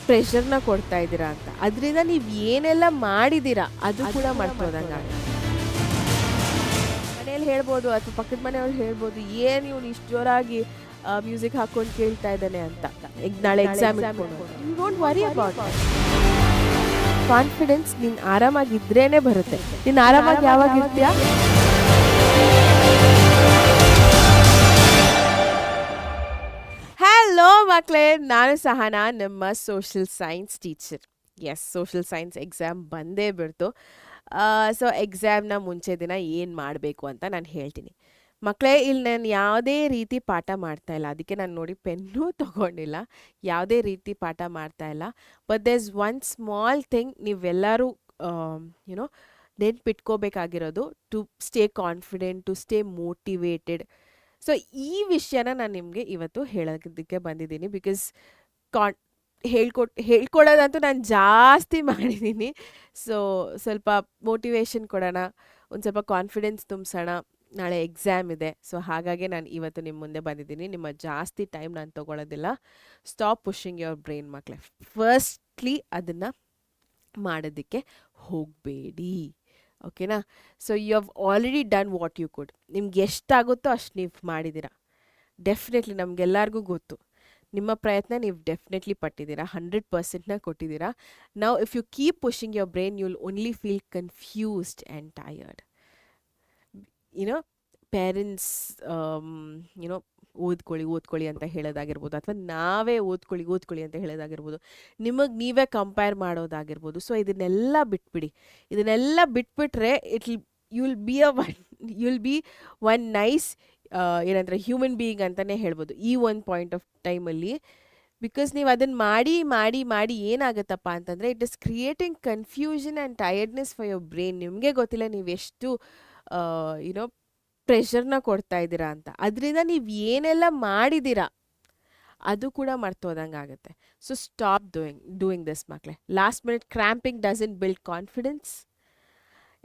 ಪ್ರೆಷರ್ನ ಕೊಡ್ತಾ ಇದ್ದೀರಾ ಅಂತ. ಅದರಿಂದ ನೀವು ಏನೆಲ್ಲ ಮಾಡಿದ್ದೀರಾ ಅದು ಕೂಡ ಮರ್ತೋದಂಗೆ. ಮನೇಲಿ ಹೇಳ್ಬೋದು ಅಥವಾ ಪಕ್ಕದ ಮನೆಯವ್ರು ಹೇಳ್ಬೋದು, ಏನು ಇವ್ನು ಇಷ್ಟು ಜೋರಾಗಿ ಮ್ಯೂಸಿಕ್ ಹಾಕೊಂಡು ಕೇಳ್ತಾ ಇದ್ದಾನೆ ಅಂತ. ನಾಳೆ exam you don't worry about. Confidence ನೀನು ಆರಾಮಾಗಿದ್ರೇನೆ ಬರುತ್ತೆ. ನೀನು ಆರಾಮಾಗಿ ಯಾವಾಗ ಇರ್ತೀಯಾ? ಹಲೋ ಮಕ್ಕಳೇ, ನಾನು ಸಹನಾ, ನಿಮ್ಮ social science teacher. Yes, social science exam ಬಂದೇ ಬಿಡ್ತು. ಸೊ ಎಕ್ಸಾಮ್ನ ಮುಂಚೆ ದಿನ ಏನು ಮಾಡಬೇಕು ಅಂತ ನಾನು ಹೇಳ್ತೀನಿ ಮಕ್ಕಳೇ. ಇಲ್ಲಿ ನಾನು ಯಾವುದೇ ರೀತಿ ಪಾಠ ಮಾಡ್ತಾ ಇಲ್ಲ, ಅದಕ್ಕೆ ನಾನು ನೋಡಿ ಪೆನ್ನೂ ತೊಗೊಂಡಿಲ್ಲ. ಯಾವುದೇ ರೀತಿ ಪಾಠ ಮಾಡ್ತಾ ಇಲ್ಲ. But there is one small thing ನೀವೆಲ್ಲರೂ ನೆನ್ಪಿಟ್ಕೋಬೇಕಾಗಿರೋದು, to stay confident, to stay motivated. So ಈ ವಿಷಯನ ನಾನು ನಿಮಗೆ ಇವತ್ತು ಹೇಳೋದಕ್ಕೆ ಬಂದಿದ್ದೀನಿ. ಬಿಕಾಸ್ ಹೇಳ್ಕೊಡೋದಂತೂ ನಾನು ಜಾಸ್ತಿ ಮಾಡಿದ್ದೀನಿ. ಸೊ ಸ್ವಲ್ಪ ಮೋಟಿವೇಶನ್ ಕೊಡೋಣ, ಒಂದು ಸ್ವಲ್ಪ ಕಾನ್ಫಿಡೆನ್ಸ್ ತುಂಬಿಸೋಣ. ನಾಳೆ ಎಕ್ಸಾಮ್ ಇದೆ. ಸೊ ಹಾಗಾಗಿ ನಾನು ಇವತ್ತು ನಿಮ್ಮ ಮುಂದೆ ಬಂದಿದ್ದೀನಿ. ನಿಮ್ಮ ಜಾಸ್ತಿ ಟೈಮ್ ನಾನು ತೊಗೊಳೋದಿಲ್ಲ. ಸ್ಟಾಪ್ ಪುಷಿಂಗ್ ಯುವರ್ ಬ್ರೈನ್ ಮಕ್ಕಳೇ. ಫಸ್ಟ್ಲಿ ಅದನ್ನು ಮಾಡೋದಕ್ಕೆ ಹೋಗಬೇಡಿ, ಓಕೆನಾ? So you have already done what you could. ನಿಮ್ಗೆ ಎಷ್ಟಾಗುತ್ತೋ ಅಷ್ಟು ನೀವು ಮಾಡಿದ್ದೀರಾ. ಡೆಫಿನೆಟ್ಲಿ ನಮಗೆಲ್ಲರಿಗೂ ಗೊತ್ತು, ನಿಮ್ಮ ಪ್ರಯತ್ನ ನೀವು ಡೆಫಿನೆಟ್ಲಿ ಪಟ್ಟಿದ್ದೀರಾ, 100%ನ ಕೊಟ್ಟಿದ್ದೀರಾ. Now if you keep pushing your brain, you will only feel confused and tired. Parents ಓದ್ಕೊಳ್ಳಿ ಅಂತ ಹೇಳೋದಾಗಿರ್ಬೋದು, ಅಥವಾ ನಾವೇ ಓದ್ಕೊಳ್ಳಿ ಅಂತ ಹೇಳೋದಾಗಿರ್ಬೋದು, ನಿಮಗೆ ನೀವೇ ಕಂಪೇರ್ ಮಾಡೋದಾಗಿರ್ಬೋದು. ಸೊ ಇದನ್ನೆಲ್ಲ ಬಿಟ್ಬಿಡಿ. ಇದನ್ನೆಲ್ಲ ಬಿಟ್ಬಿಟ್ರೆ you will be one nice ಏನಂದ್ರೆ ಹ್ಯೂಮನ್ ಬೀಯಿಂಗ್ ಅಂತಲೇ ಹೇಳ್ಬೋದು ಈ ಒಂದು ಪಾಯಿಂಟ್ ಆಫ್ ಟೈಮಲ್ಲಿ. ಬಿಕಾಸ್ ನೀವು ಅದನ್ನು ಮಾಡಿ ಏನಾಗುತ್ತಪ್ಪ ಅಂತಂದರೆ, it is creating confusion and tiredness for your brain. ನಿಮಗೆ ಗೊತ್ತಿಲ್ಲ ನೀವು ಎಷ್ಟು ಪ್ರೆಷರ್ನ ಕೊಡ್ತಾ ಇದ್ದೀರಾ ಅಂತ. ಅದರಿಂದ ನೀವು ಏನೆಲ್ಲ ಮಾಡಿದ್ದೀರಾ ಅದು ಕೂಡ ಮರ್ತೋದಂಗೆ ಆಗುತ್ತೆ. ಸೊ ಸ್ಟಾಪ್ ಡೂಯಿಂಗ್ ದಿಸ್ ಮಕ್ಕಳೇ. Last minute cramming doesn't build confidence,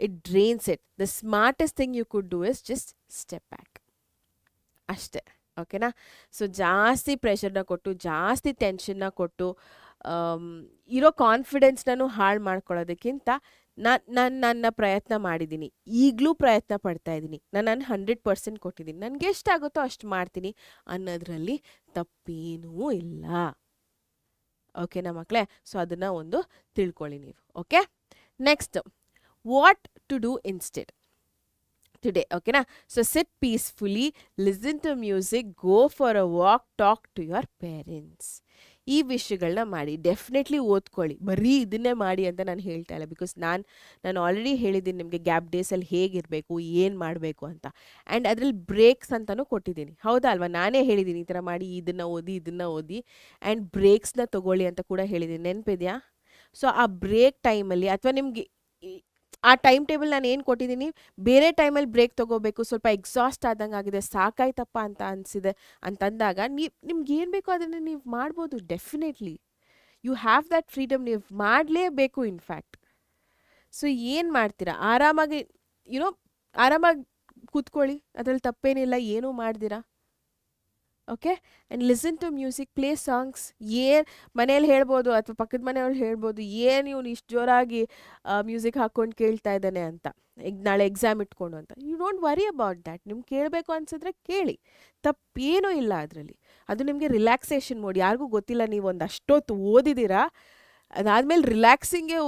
it drains it. The smartest thing you could do is just step back ಅಷ್ಟೇ, ಓಕೆನಾ? ಸೊ ಜಾಸ್ತಿ ಪ್ರೆಷರ್ನ ಕೊಟ್ಟು, ಜಾಸ್ತಿ ಟೆನ್ಷನ್ನ ಕೊಟ್ಟು ಇರೋ ಕಾನ್ಫಿಡೆನ್ಸ್ನೂ ಹಾಳು ಮಾಡ್ಕೊಳ್ಳೋದಕ್ಕಿಂತ ನನ್ನ ಪ್ರಯತ್ನ ಮಾಡಿದ್ದೀನಿ, ಈಗಲೂ ಪ್ರಯತ್ನ ಪಡ್ತಾ ಇದ್ದೀನಿ, ನಾನು 100% ಕೊಟ್ಟಿದ್ದೀನಿ, ನನಗೆ ಎಷ್ಟಾಗುತ್ತೋ ಅಷ್ಟು ಮಾಡ್ತೀನಿ ಅನ್ನೋದ್ರಲ್ಲಿ ತಪ್ಪೇನೂ ಇಲ್ಲ, ಓಕೆನಾ ಮಕ್ಕಳೇ? ಸೊ ಅದನ್ನು ಒಂದು ತಿಳ್ಕೊಳ್ಳಿ ನೀವು, okay? Next, what to do instead today, okay na? So sit peacefully, listen to music, go for a walk, talk to your parents. ಈ ವಿಷಯಗಳನ್ನ ಮಾಡಿ. ಡೆಫಿನೆಟ್ಲಿ ಓದ್ಕೊಳ್ಳಿ, ಬರೀ ಇದನ್ನೇ ಮಾಡಿ ಅಂತ ನಾನು ಹೇಳ್ತಾ ಇಲ್ಲ. ಬಿಕಾಸ್ ನಾನು ಆಲ್ರೆಡಿ ಹೇಳಿದ್ದೀನಿ ನಿಮಗೆ ಗ್ಯಾಪ್ ಡೇಸಲ್ಲಿ ಹೇಗಿರಬೇಕು, ಏನು ಮಾಡಬೇಕು ಅಂತ. ಆ್ಯಂಡ್ ಅದರಲ್ಲಿ ಬ್ರೇಕ್ಸ್ ಅಂತಲೂ ಕೊಟ್ಟಿದ್ದೀನಿ, ಹೌದಾ ಅಲ್ವಾ? ನಾನೇ ಹೇಳಿದ್ದೀನಿ ಈ ಥರ ಮಾಡಿ, ಇದನ್ನು ಓದಿ ಆ್ಯಂಡ್ ಬ್ರೇಕ್ಸ್ನ ತೊಗೊಳ್ಳಿ ಅಂತ ಕೂಡ ಹೇಳಿದ್ದೀನಿ, ನೆನಪಿದೆಯಾ? ಸೊ ಆ ಬ್ರೇಕ್ ಟೈಮಲ್ಲಿ, ಅಥವಾ ನಿಮಗೆ ಆ ಟೈಮ್ ಟೇಬಲ್ ನಾನು ಏನು ಕೊಟ್ಟಿದ್ದೀನಿ, ಬೇರೆ ಟೈಮಲ್ಲಿ ಬ್ರೇಕ್ ತೊಗೋಬೇಕು, ಸ್ವಲ್ಪ ಎಕ್ಸಾಸ್ಟ್ ಆದಂಗೆ ಆಗಿದೆ, ಸಾಕಾಯ್ತಪ್ಪ ಅಂತ ಅನಿಸಿದೆ ಅಂತಂದಾಗ ನಿಮ್ಗೆ ಏನು ಬೇಕೋ ಅದನ್ನು ನೀವು ಮಾಡ್ಬೋದು. Definitely you have that freedom, ನೀವು ಮಾಡಲೇಬೇಕು ಇನ್ಫ್ಯಾಕ್ಟ್. ಸೊ ಏನು ಮಾಡ್ತೀರಾ? ಆರಾಮಾಗಿ ಆರಾಮಾಗಿ ಕೂತ್ಕೊಳ್ಳಿ, ಅದರಲ್ಲಿ ತಪ್ಪೇನಿಲ್ಲ, ಏನೂ ಮಾಡ್ದಿರಾ, okay? And listen to music, play songs. ಏನು ಮನೇಲಿ ಹೇಳ್ಬೋದು ಅಥವಾ ಪಕ್ಕದ ಮನೆಯವ್ರು ಹೇಳ್ಬೋದು, ಏನು ಇವನು ಇಷ್ಟು ಜೋರಾಗಿ ಮ್ಯೂಸಿಕ್ ಹಾಕ್ಕೊಂಡು ಕೇಳ್ತಾ ಇದ್ದಾನೆ ಅಂತ, ನಾಳೆ ಎಕ್ಸಾಮ್ ಇಟ್ಕೊಂಡು ಅಂತ. You don't worry about that. ನಿಮ್ಗೆ ಕೇಳಬೇಕು ಅನ್ಸಿದ್ರೆ ಕೇಳಿ, ತಪ್ಪೇನೂ ಇಲ್ಲ ಅದರಲ್ಲಿ. ಅದು ನಿಮಗೆ ರಿಲ್ಯಾಕ್ಸೇಷನ್ ಮೋಡ್. ಯಾರಿಗೂ ಗೊತ್ತಿಲ್ಲ ನೀವು ಒಂದು ಅಷ್ಟೊತ್ತು ಓದಿದ್ದೀರಾ, ಅದಾದಮೇಲೆ ರಿಲ್ಯಾಕ್ಸಿಂಗ್ಗೆ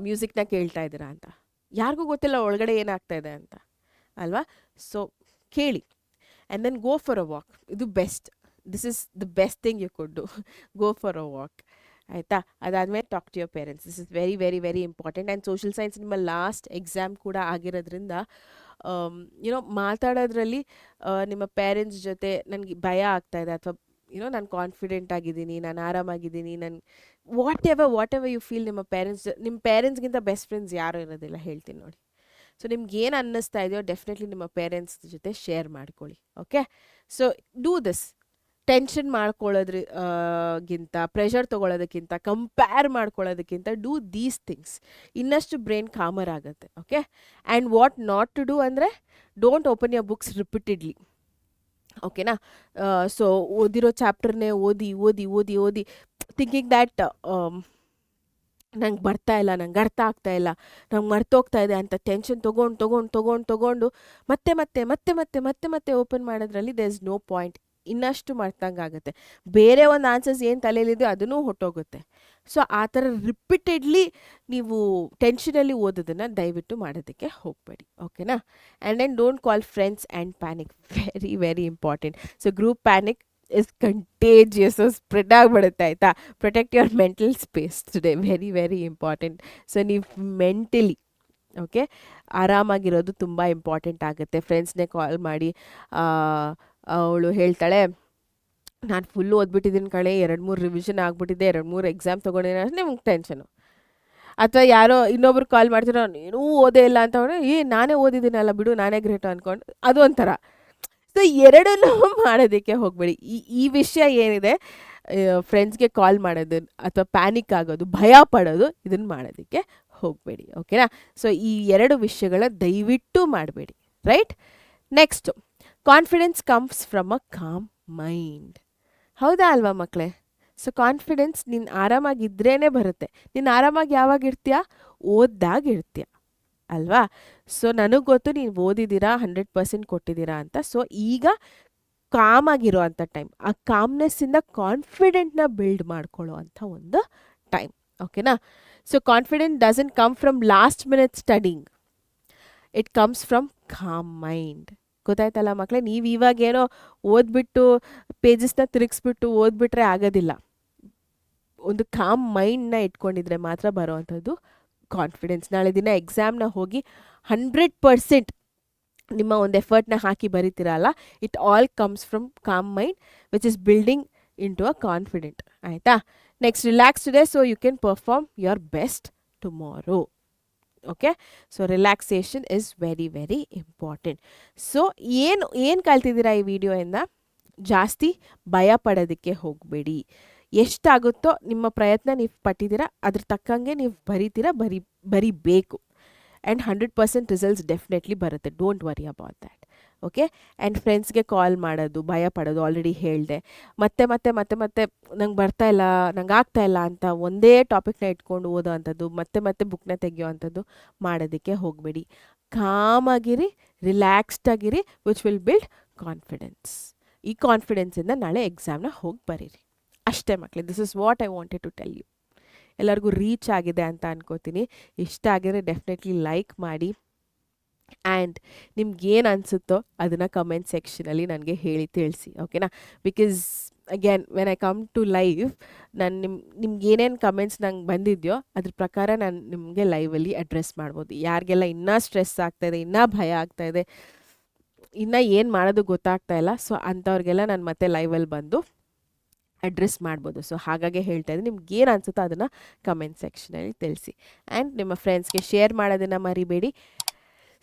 ಮ್ಯೂಸಿಕ್ನ ಕೇಳ್ತಾ ಇದ್ದೀರಾ ಅಂತ. ಯಾರಿಗೂ ಗೊತ್ತಿಲ್ಲ ಒಳಗಡೆ ಏನಾಗ್ತಾ ಇದೆ ಅಂತ, ಅಲ್ವಾ? ಸೊ ಕೇಳಿ. And then go for a walk. ಇದು best. This is the best thing you could do. Go for a walk, ಆಯಿತಾ? ಅದಾದಮೇಲೆ talk to your parents. This is very very very important. And social science ನಿಮ್ಮ last exam ಕೂಡ ಆಗಿರೋದ್ರಿಂದ ಮಾತಾಡೋದ್ರಲ್ಲಿ ನಿಮ್ಮ parents ಜೊತೆ ನನಗೆ ಭಯ ಆಗ್ತಾಯಿದೆ, ಅಥವಾ ನಾನು ಕಾನ್ಫಿಡೆಂಟ್ ಆಗಿದ್ದೀನಿ, ನಾನು ಆರಾಮಾಗಿದ್ದೀನಿ, ನಾನು ವಾಟ್ ಎವರ್ ಯು ಫೀಲ್, ನಿಮ್ಮ ಪೇರೆಂಟ್ಸ್ಗಿಂತ ಬೆಸ್ಟ್ ಫ್ರೆಂಡ್ಸ್ ಯಾರೂ ಇರೋದಿಲ್ಲ, ಹೇಳ್ತೀನಿ ನೋಡಿ. ಸೊ ನಿಮ್ಗೆ ಏನು ಅನ್ನಿಸ್ತಾ ಇದೆಯೋ ಡೆಫಿನೆಟ್ಲಿ ನಿಮ್ಮ ಪೇರೆಂಟ್ಸ್ ಜೊತೆ ಶೇರ್ ಮಾಡ್ಕೊಳ್ಳಿ, okay? So do this. Tension ಮಾಡ್ಕೊಳ್ಳೋದ್ರಗಿಂತ, ಪ್ರೆಷರ್ ತೊಗೊಳೋದಕ್ಕಿಂತ, ಕಂಪೇರ್ ಮಾಡ್ಕೊಳ್ಳೋದಕ್ಕಿಂತ ಡೂ ದೀಸ್ ಥಿಂಗ್ಸ್. ಇನ್ನಷ್ಟು ಬ್ರೈನ್ ಕಾಮರ್ ಆಗುತ್ತೆ, okay? And what not to do ಅಂದರೆ, don't open your books repeatedly. ಓಕೆನಾ? ಸೊ ಓದಿರೋ ಚಾಪ್ಟರ್ನೇ ಓದಿ ಓದಿ ಓದಿ ಓದಿ ಥಿಂಕಿಂಗ್ ದ್ಯಾಟ್ ನಂಗೆ ಬರ್ತಾ ಇಲ್ಲ, ನಂಗೆ ಅರ್ಥ ಆಗ್ತಾ ಇಲ್ಲ, ನಂಗೆ ಮರ್ತೋಗ್ತಾ ಇದೆ ಅಂತ ಟೆನ್ಷನ್ ತೊಗೊಂಡು ಮತ್ತೆ ಮತ್ತೆ ಮತ್ತೆ ಮತ್ತೆ ಮತ್ತೆ ಮತ್ತೆ ಓಪನ್ ಮಾಡೋದ್ರಲ್ಲಿ ದೇರ್ ಇಸ್ ನೋ ಪಾಯಿಂಟ್. ಇನ್ನಷ್ಟು ಮರ್ತಂಗಾಗುತ್ತೆ. ಬೇರೆ ಒಂದು ಆನ್ಸರ್ಸ್ ಏನು ತಲೆಯಲ್ಲಿದೆಯೋ ಅದನ್ನೂ ಹೊಟ್ಟೋಗುತ್ತೆ. ಸೊ ಆ ಥರ ರಿಪೀಟೆಡ್ಲಿ ನೀವು ಟೆನ್ಷನಲ್ಲಿ ಓದೋದನ್ನು ದಯವಿಟ್ಟು ಮಾಡೋದಕ್ಕೆ ಹೋಗಬೇಡಿ. ಓಕೆನಾ? And then don't call friends and panic. Very very important. So group panic is contagious. Spread ಆಗಿಬಿಡುತ್ತೆ, ಆಯಿತಾ? Protect your mental space today. Very very important. So ನೀವು ಮೆಂಟಲಿ ಓಕೆ ಆರಾಮಾಗಿರೋದು ತುಂಬ ಇಂಪಾರ್ಟೆಂಟ್ ಆಗುತ್ತೆ. ಫ್ರೆಂಡ್ಸ್ನೇ ಕಾಲ್ ಮಾಡಿ ಅವಳು ಹೇಳ್ತಾಳೆ, ನಾನು ಫುಲ್ಲು ಓದ್ಬಿಟ್ಟಿದ್ದೀನಿ ಕಳೆ, 2-3 ರಿವಿಷನ್ ಆಗಿಬಿಟ್ಟಿದೆ, 2-3 ಎಕ್ಸಾಮ್ ತೊಗೊಂಡಿದ್ದೀನಿ ಅಂದರೆ ನಿಮ್ಗೆ ಟೆನ್ಷನು. ಅಥವಾ ಯಾರೋ ಇನ್ನೊಬ್ರು ಕಾಲ್ ಮಾಡ್ತೀರೋ, ನೀನೂ ಓದೇ ಇಲ್ಲ ಅಂತ ನಾನೇ ಓದಿದ್ದೀನಲ್ಲ ಬಿಡು, ನಾನೇ ಗ್ರೇಟು ಅಂದ್ಕೊಂಡು ಅದು ಒಂಥರ. ಸೊ ಎರಡನ್ನೂ ಮಾಡೋದಕ್ಕೆ ಹೋಗಬೇಡಿ. ಈ ವಿಷಯ ಏನಿದೆ, ಫ್ರೆಂಡ್ಸ್ಗೆ ಕಾಲ್ ಮಾಡೋದು ಅಥವಾ ಪ್ಯಾನಿಕ್ ಆಗೋದು, ಭಯ ಪಡೋದು, ಇದನ್ನು ಮಾಡೋದಕ್ಕೆ ಹೋಗಬೇಡಿ. ಓಕೆನಾ? ಸೊ ಈ 2 ವಿಷಯಗಳ ದಯವಿಟ್ಟು ಮಾಡಬೇಡಿ. Right? Next, confidence comes from a com mind. ಹೌದಾ ಅಲ್ವಾ ಮಕ್ಕಳೇ? ಸೊ ಕಾನ್ಫಿಡೆನ್ಸ್ ನೀನು ಆರಾಮಾಗಿದ್ರೇ ಬರುತ್ತೆ. ನೀನು ಆರಾಮಾಗಿ ಯಾವಾಗ ಇರ್ತೀಯ? ಓದ್ದಾಗ ಇರ್ತೀಯ ಅಲ್ವಾ? ಸೊ ನನಗೆ ಗೊತ್ತು ನೀವು ಓದಿದ್ದೀರಾ, 100% ಕೊಟ್ಟಿದ್ದೀರಾ ಅಂತ. ಸೊ ಈಗ ಕಾಮಾಗಿರೋ ಅಂಥ ಟೈಮ್, ಆ ಕಾಮ್ನೆಸ್ಸಿಂದ ಕಾನ್ಫಿಡೆಂಟ್ನ ಬಿಲ್ಡ್ ಮಾಡ್ಕೊಳ್ಳೋ ಅಂಥ ಒಂದು ಟೈಮ್. ಓಕೆನಾ? So confident doesn't come from last minute studying, it comes from calm mind. ಗೊತ್ತಾಯ್ತಲ್ಲ ಮಕ್ಕಳೇ? ನೀವು ಇವಾಗೇನೋ ಓದ್ಬಿಟ್ಟು ಪೇಜಸ್ನ ತಿರುಗಿಸ್ಬಿಟ್ಟು ಓದ್ಬಿಟ್ರೆ ಆಗೋದಿಲ್ಲ. ಒಂದು ಕಾಮ್ ಮೈಂಡ್ನ ಇಟ್ಕೊಂಡಿದ್ರೆ ಮಾತ್ರ ಬರೋವಂಥದ್ದು ಕಾನ್ಫಿಡೆನ್ಸ್. ನಾಳೆ ದಿನ ಎಕ್ಸಾಮ್ನ ಹೋಗಿ 100% ನಿಮ್ಮ ಒಂದು ಎಫರ್ಟ್ನ ಹಾಕಿ ಬರೀತೀರಲ್ಲ, it all comes from calm mind which is building in to a confident. ಆಯಿತಾ? Next, relax today so you can perform your best tomorrow. Okay? So relaxation is very very important. So ಏನು ಕಲ್ತಿದ್ದೀರಾ ಈ ವಿಡಿಯೋಯಿಂದ? ಜಾಸ್ತಿ ಭಯ ಪಡೋದಕ್ಕೆ ಹೋಗಬೇಡಿ. ಎಷ್ಟಾಗುತ್ತೋ ನಿಮ್ಮ ಪ್ರಯತ್ನ ನೀವು ಪಟ್ಟಿದ್ದೀರಾ, ಅದ್ರ ತಕ್ಕಂಗೆ ನೀವು ಬರಿಬೇಕು. ಆ್ಯಂಡ್ 100% ರಿಸಲ್ಟ್ಸ್ ಡೆಫಿನೆಟ್ಲಿ ಬರುತ್ತೆ. Don't worry about that. Okay? And ಫ್ರೆಂಡ್ಸ್ಗೆ ಕಾಲ್ ಮಾಡೋದು, ಭಯ ಪಡೋದು ಆಲ್ರೆಡಿ ಹೇಳಿದೆ. ಮತ್ತೆ ಮತ್ತೆ ಮತ್ತೆ ಮತ್ತೆ ನಂಗೆ ಬರ್ತಾ ಇಲ್ಲ, ನಂಗೆ ಆಗ್ತಾ ಇಲ್ಲ ಅಂತ ಒಂದೇ ಟಾಪಿಕ್ನ ಇಟ್ಕೊಂಡು ಓದೋ ಅಂಥದ್ದು, ಮತ್ತೆ ಮತ್ತೆ ಬುಕ್ನ ತೆಗಿಯೋ ಅಂಥದ್ದು ಮಾಡೋದಕ್ಕೆ ಹೋಗಬೇಡಿ. ಕಾಮಾಗಿರಿ, ರಿಲ್ಯಾಕ್ಸ್ಡ್ ಆಗಿರಿ, ವಿಚ್ ವಿಲ್ ಬಿಲ್ಡ್ ಕಾನ್ಫಿಡೆನ್ಸ್. ಈ ಕಾನ್ಫಿಡೆನ್ಸಿಂದ ನಾಳೆ ಎಕ್ಸಾಮ್ನ ಹೋಗಿ ಬರೀರಿ. ಅಷ್ಟೇ ಮಕ್ಕಳೇ. This is what I wanted to tell you. ಎಲ್ಲರಿಗೂ ರೀಚ್ ಆಗಿದೆ ಅಂತ ಅನ್ಕೋತೀನಿ. ಇಷ್ಟ ಆಗಿದ್ರೆ ಡೆಫಿನೆಟ್ಲಿ ಲೈಕ್ ಮಾಡಿ. ಆ್ಯಂಡ್ ನಿಮ್ಗೇನು ಅನಿಸುತ್ತೋ ಅದನ್ನು ಕಮೆಂಟ್ ಸೆಕ್ಷನಲ್ಲಿ ನನಗೆ ಹೇಳಿ ತಿಳಿಸಿ. ಓಕೆನಾ? Because again when I come to live, ನಾನು ನಿಮ್ಗೆ ಏನೇನು ಕಮೆಂಟ್ಸ್ ನಂಗೆ ಬಂದಿದೆಯೋ ಅದ್ರ ಪ್ರಕಾರ ನಾನು ನಿಮಗೆ ಲೈವಲ್ಲಿ ಅಡ್ರೆಸ್ ಮಾಡ್ಬೋದು. ಯಾರಿಗೆಲ್ಲ ಇನ್ನೂ ಸ್ಟ್ರೆಸ್ ಆಗ್ತಾಯಿದೆ, ಇನ್ನೂ ಭಯ ಆಗ್ತಾಯಿದೆ, ಇನ್ನೂ ಏನು ಮಾಡೋದು ಗೊತ್ತಾಗ್ತಾ ಇಲ್ಲ, ಸೊ ಅಂಥವ್ರಿಗೆಲ್ಲ ನಾನು ಮತ್ತೆ ಲೈವಲ್ಲಿ ಬಂದು ಅಡ್ರೆಸ್ ಮಾಡ್ಬೋದು. ಸೊ ಹಾಗಾಗಿ ಹೇಳ್ತಾ ಇದ್ದೀನಿ, ನಿಮ್ಗೆ ಏನು ಅನಿಸುತ್ತೋ ಅದನ್ನು ಕಮೆಂಟ್ ಸೆಕ್ಷನಲ್ಲಿ ತಿಳಿಸಿ. ಆ್ಯಂಡ್ ನಿಮ್ಮ ಫ್ರೆಂಡ್ಸ್ಗೆ ಶೇರ್ ಮಾಡೋದನ್ನು ಮರಿಬೇಡಿ.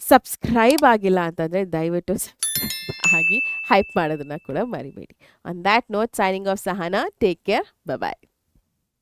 ಸಬ್ಸ್ಕ್ರೈಬ್ ಆಗಿಲ್ಲ ಅಂತಂದರೆ ದಯವಿಟ್ಟು ಸಬ್ಸ್ಕ್ರೈಬ್ ಆಗಿ ಹೈಪ್ ಮಾಡೋದನ್ನು ಕೂಡ ಮರಿಬೇಡಿ. On that note, signing off Sahana. Take care. Bye.